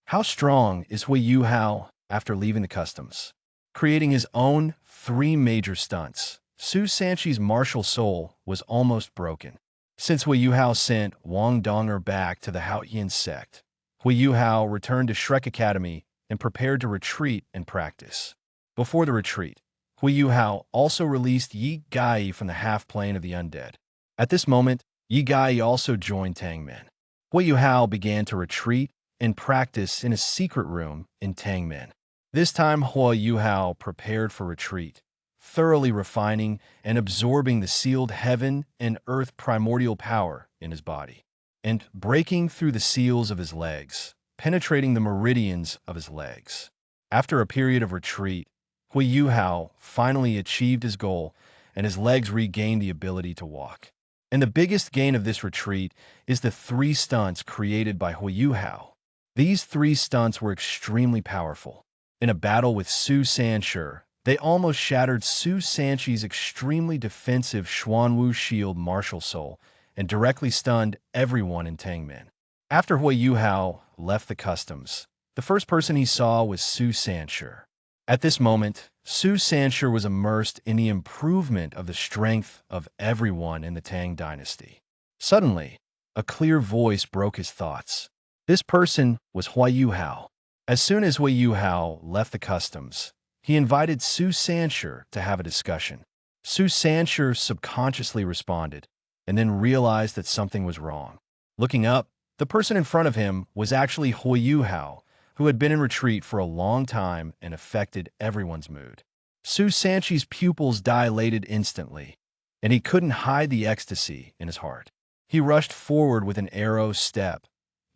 How strong is Huo Yuhao after leaving the customs? Creating his own three major stunts, Su Sanchi's martial soul was almost broken. Since Huo Yuhao sent Wang Donger back to the Huo sect, Huo Yuhao returned to Shrek Academy and prepared to retreat and practice. Before the retreat, Huo Yuhao also released Yi Gai from the half-plane of the undead. At this moment, Yi Gai also joined Tangmen. Huo Yuhao began to retreat and practice in a secret room in Tangmen. This time, Huo Yuhao prepared for retreat, thoroughly refining and absorbing the sealed heaven and earth primordial power in his body, and breaking through the seals of his legs, penetrating the meridians of his legs. After a period of retreat, Huo Yuhao finally achieved his goal, and his legs regained the ability to walk. And the biggest gain of this retreat is the three stunts created by Huo Yuhao. These three stunts were extremely powerful. In a battle with Su Sanshi, they almost shattered Su Sanchi's extremely defensive Xuanwu shield martial soul and directly stunned everyone in Tangmen. After Huo Yuhao left the customs, the first person he saw was Su Sanshi. At this moment, Su Sanshi was immersed in the improvement of the strength of everyone in the Tang dynasty. Suddenly, a clear voice broke his thoughts. This person was Huo Yuhao. As soon as Huo Yuhao left the customs, he invited Su Sanshi to have a discussion. Su Sanshi subconsciously responded, and then realized that something was wrong. Looking up, the person in front of him was actually Huo Yuhao, who had been in retreat for a long time and affected everyone's mood. Su Sanchi's pupils dilated instantly, and he couldn't hide the ecstasy in his heart. He rushed forward with an arrow step,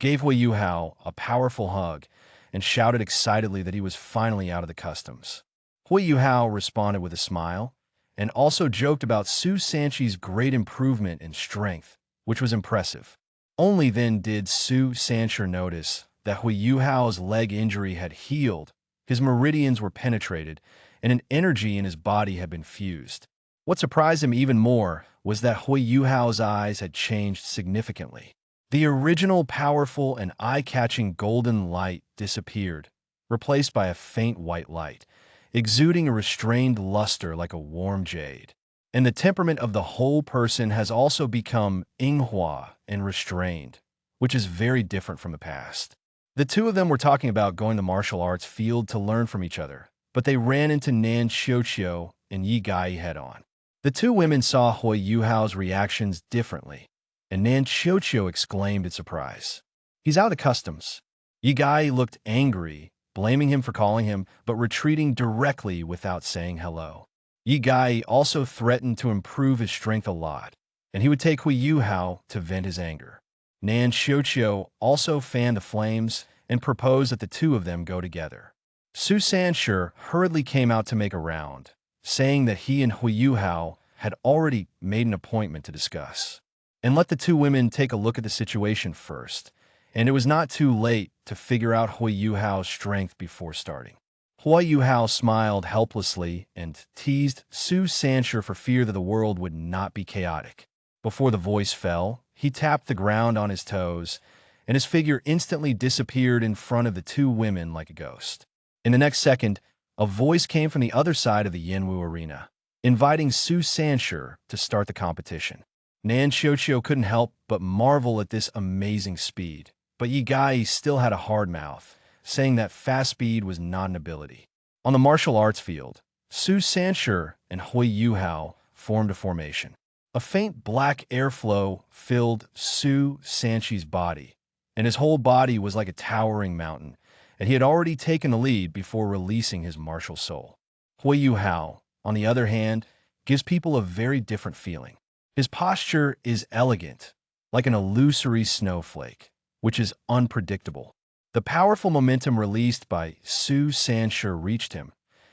gave Huo Yuhao a powerful hug, and shouted excitedly that he was finally out of the customs. Huo Yuhao responded with a smile, and also joked about Su Sanchi's great improvement in strength, which was impressive. Only then did Su Sanshi notice that Huo Yuhao's leg injury had healed, his meridians were penetrated, and an energy in his body had been fused. What surprised him even more was that Huo Yuhao's eyes had changed significantly. The original powerful and eye-catching golden light disappeared, replaced by a faint white light, exuding a restrained luster like a warm jade. And the temperament of the whole person has also become Yinghua and restrained, which is very different from the past. The two of them were talking about going to martial arts field to learn from each other, but they ran into Nan Xiuqiu and Yi Gai head-on. The two women saw Huo Yuhao's reactions differently, and Nan Xiuqiu exclaimed in surprise. "He's out of the customs." Yi Gai looked angry, blaming him for calling him, but retreating directly without saying hello. Yi Gai also threatened to improve his strength a lot, and he would take Huo Yuhao to vent his anger. Nan Xiuqiu also fanned the flames and proposed that the two of them go together. Su Sanshi hurriedly came out to make a round, saying that he and Huo Yuhao had already made an appointment to discuss, and let the two women take a look at the situation first, and it was not too late to figure out Huo Yuhao's strength before starting. Huo Yuhao smiled helplessly and teased Su Sanshi for fear that the world would not be chaotic. Before the voice fell, he tapped the ground on his toes, and his figure instantly disappeared in front of the two women like a ghost. In the next second, a voice came from the other side of the Yanwu arena, inviting Su Sanshi to start the competition. Nan Xiuqiu couldn't help but marvel at this amazing speed, but Yi Gai still had a hard mouth, saying that fast speed was not an ability. On the martial arts field, Su Sanshi and Huo Yuhao formed a formation. A faint black airflow filled Su Sanchi's body, and his whole body was like a towering mountain, and he had already taken the lead before releasing his martial soul. Huo Yuhao, on the other hand, gives people a very different feeling. His posture is elegant, like an illusory snowflake, which is unpredictable. The powerful momentum released by Su Sanshi reached him,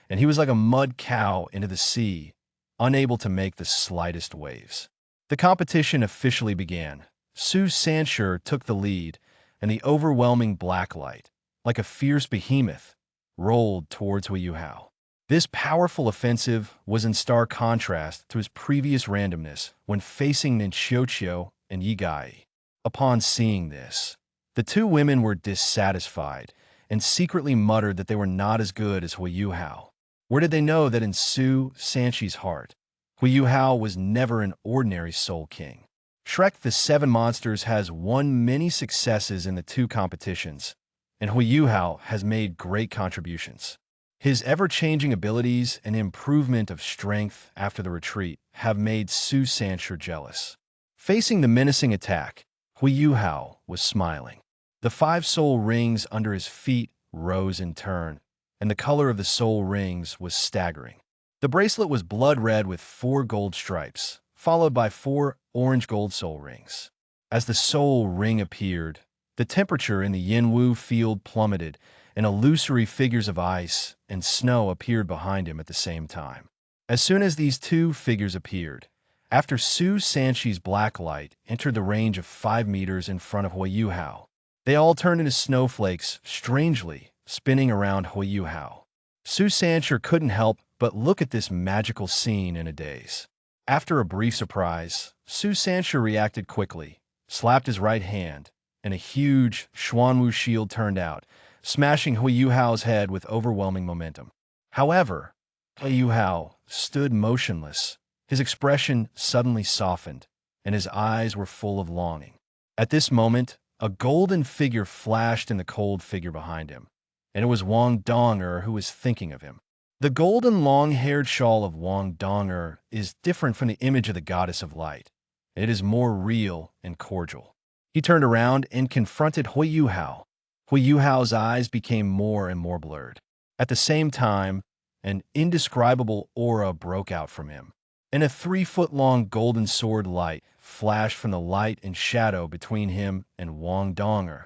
and he was like a mud cow into the sea, unable to make the slightest waves. The competition officially began. Su Sanshi took the lead, and the overwhelming black light, like a fierce behemoth, rolled towards Huo Yuhao. This powerful offensive was in stark contrast to his previous randomness when facing Nan Xiuqiu and Yi Gai. Upon seeing this, the two women were dissatisfied and secretly muttered that they were not as good as Huo Yuhao. Where did they know that in Su Sanchi's heart, Huo Yuhao was never an ordinary Soul King? Shrek the Seven Monsters has won many successes in the two competitions, and Huo Yuhao has made great contributions. His ever-changing abilities and improvement of strength after the retreat have made Su Sanchi jealous. Facing the menacing attack, Huo Yuhao was smiling. The 5 soul rings under his feet rose in turn, and the color of the soul rings was staggering. The bracelet was blood red with 4 gold stripes, followed by 4 orange gold soul rings. As the soul ring appeared, the temperature in the Yinwu field plummeted, and illusory figures of ice and snow appeared behind him at the same time. As soon as these 2 figures appeared, after Su Sanchi's black light entered the range of 5 meters in front of Huo Yuhao, they all turned into snowflakes, strangely spinning around Huo Yuhao. Su Sanchi couldn't help but look at this magical scene in a daze. After a brief surprise, Su Sanchi reacted quickly, slapped his right hand, and a huge Xuanwu shield turned out, smashing Huo Yuhao's head with overwhelming momentum. However, Huo Yuhao stood motionless. His expression suddenly softened, and his eyes were full of longing. At this moment, a golden figure flashed in the cold figure behind him, and it was Wang Donger who was thinking of him. The golden long-haired shawl of Wang Donger is different from the image of the goddess of light. It is more real and cordial. He turned around and confronted Huo Yuhao. Huo Yuhao's eyes became more and more blurred. At the same time, an indescribable aura broke out from him, and a 3-foot-long golden sword light flashed from the light and shadow between him and Wang Donger,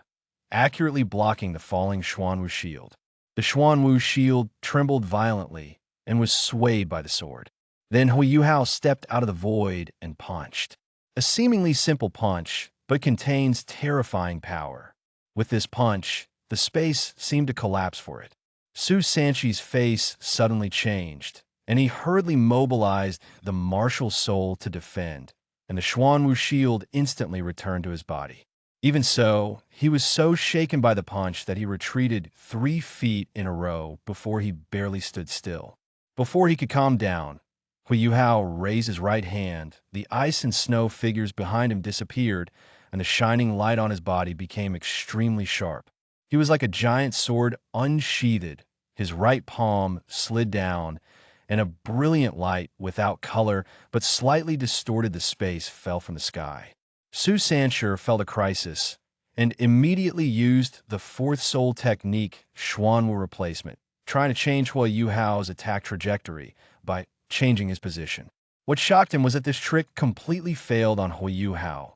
accurately blocking the falling Xuanwu shield. The Xuanwu shield trembled violently and was swayed by the sword. Then Huo Yuhao stepped out of the void and punched. A seemingly simple punch, but contains terrifying power. With this punch, the space seemed to collapse for it. Su Sanchi's face suddenly changed, and he hurriedly mobilized the martial soul to defend, and the Xuanwu shield instantly returned to his body. Even so, he was so shaken by the punch that he retreated 3 feet in a row before he barely stood still. Before he could calm down, Huo Yuhao raised his right hand, the ice and snow figures behind him disappeared, and the shining light on his body became extremely sharp. He was like a giant sword unsheathed. His right palm slid down, and a brilliant light without color but slightly distorted the space fell from the sky. Su Sanchi felt a crisis and immediately used the 4th soul technique, Xuanwu replacement, trying to change Huo Yuhao's attack trajectory by changing his position. What shocked him was that this trick completely failed on Huo Yuhao,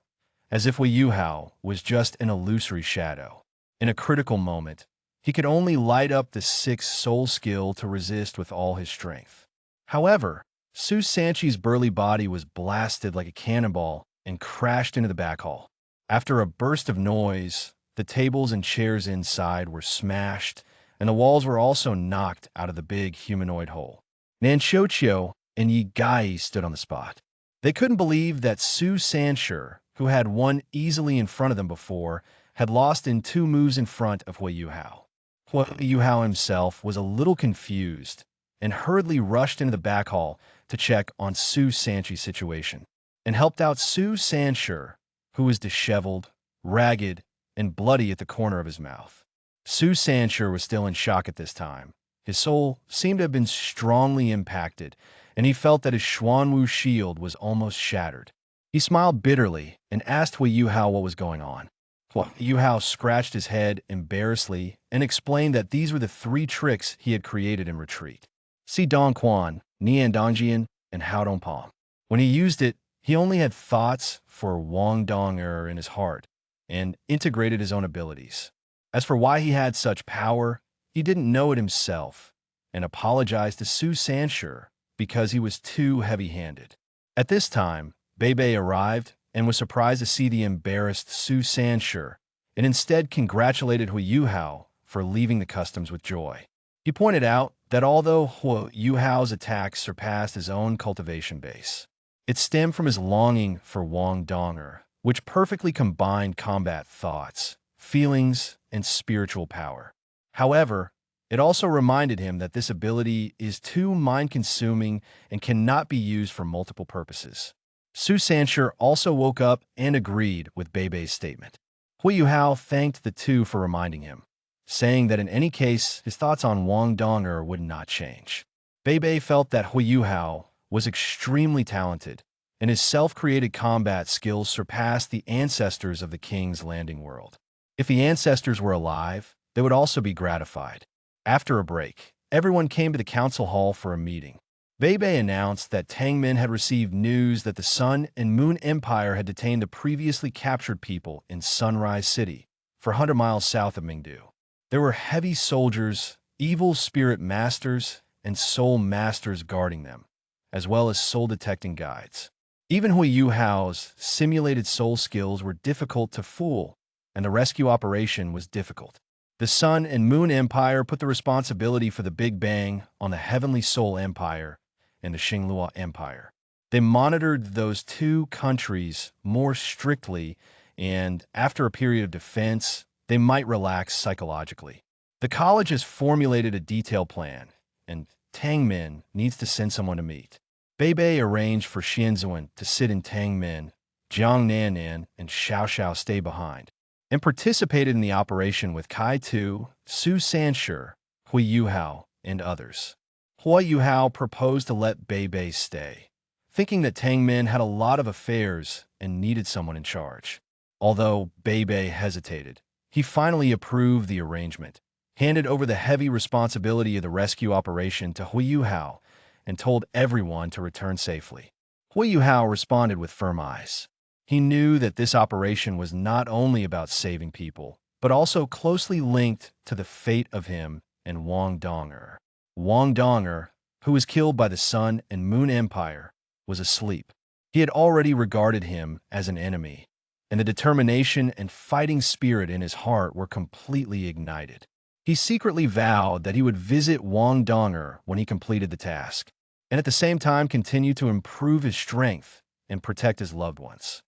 as if Huo Yuhao was just an illusory shadow. In a critical moment, he could only light up the 6th soul skill to resist with all his strength. However, Su Sanchi's burly body was blasted like a cannonball and crashed into the back hall. After a burst of noise, the tables and chairs inside were smashed, and the walls were also knocked out of the big humanoid hole. Nanchochio and Yi Gai stood on the spot. They couldn't believe that Su Sanchi, who had won easily in front of them before, had lost in 2 moves in front of Huo Yuhao. Huo Yuhao himself was a little confused and hurriedly rushed into the back hall to check on Su Sanchi's situation, and helped out Su Sanchi, who was disheveled, ragged, and bloody at the corner of his mouth. Su Sanchi was still in shock at this time. His soul seemed to have been strongly impacted, and he felt that his Xuanwu shield was almost shattered. He smiled bitterly and asked Huo Yuhao what was going on. Huo Yuhao scratched his head embarrassedly and explained that these were the 3 tricks he had created in retreat. See Dong Quan, Nian Dongjian, and Hao Dongpom. When he used it, he only had thoughts for Wang Donger in his heart and integrated his own abilities. As for why he had such power, he didn't know it himself and apologized to Su Sanchi because he was too heavy-handed. At this time, Bei arrived and was surprised to see the embarrassed Su Sanchi and instead congratulated Huo Yuhao for leaving the customs with joy. He pointed out that although Huo Yuhao's attacks surpassed his own cultivation base, it stemmed from his longing for Wang Donger, which perfectly combined combat thoughts, feelings, and spiritual power. However, it also reminded him that this ability is too mind-consuming and cannot be used for multiple purposes. Su Sancher also woke up and agreed with Beibei's statement. Huo Yuhao thanked the two for reminding him, saying that in any case, his thoughts on Wang Donger would not change. Beibei felt that Huo Yuhao was extremely talented, and his self-created combat skills surpassed the ancestors of the king's landing world. If the ancestors were alive, they would also be gratified. After a break, everyone came to the council hall for a meeting. Beibei announced that Tang Min had received news that the Sun and Moon Empire had detained the previously captured people in Sunrise City, 400 miles south of Mingdu. There were heavy soldiers, evil spirit masters, and soul masters guarding them, as well as soul-detecting guides. Even Huo Yuhao's simulated soul skills were difficult to fool, and the rescue operation was difficult. The Sun and Moon Empire put the responsibility for the Big Bang on the Heavenly Soul Empire and the Xinglua Empire. They monitored those two countries more strictly, and after a period of defense, they might relax psychologically. The college has formulated a detailed plan, and Tang Min needs to send someone to meet. Beibei arranged for Xianzuan to sit in Tang Min, Jiang Nanan, and Xiao Xiao stay behind, and participated in the operation with Kai Tu, Su Sancher, Huo Yuhao, and others. Huo Yuhao proposed to let Beibei stay, thinking that Tang Min had a lot of affairs and needed someone in charge. Although Beibei hesitated, he finally approved the arrangement, handed over the heavy responsibility of the rescue operation to Huo Yuhao, and told everyone to return safely. Huo Yuhao responded with firm eyes. He knew that this operation was not only about saving people, but also closely linked to the fate of him and Wang Donger. Wang Donger, who was killed by the Sun and Moon Empire, was asleep. He had already regarded him as an enemy, and the determination and fighting spirit in his heart were completely ignited. He secretly vowed that he would visit Wang Donger when he completed the task, and at the same time continue to improve his strength and protect his loved ones.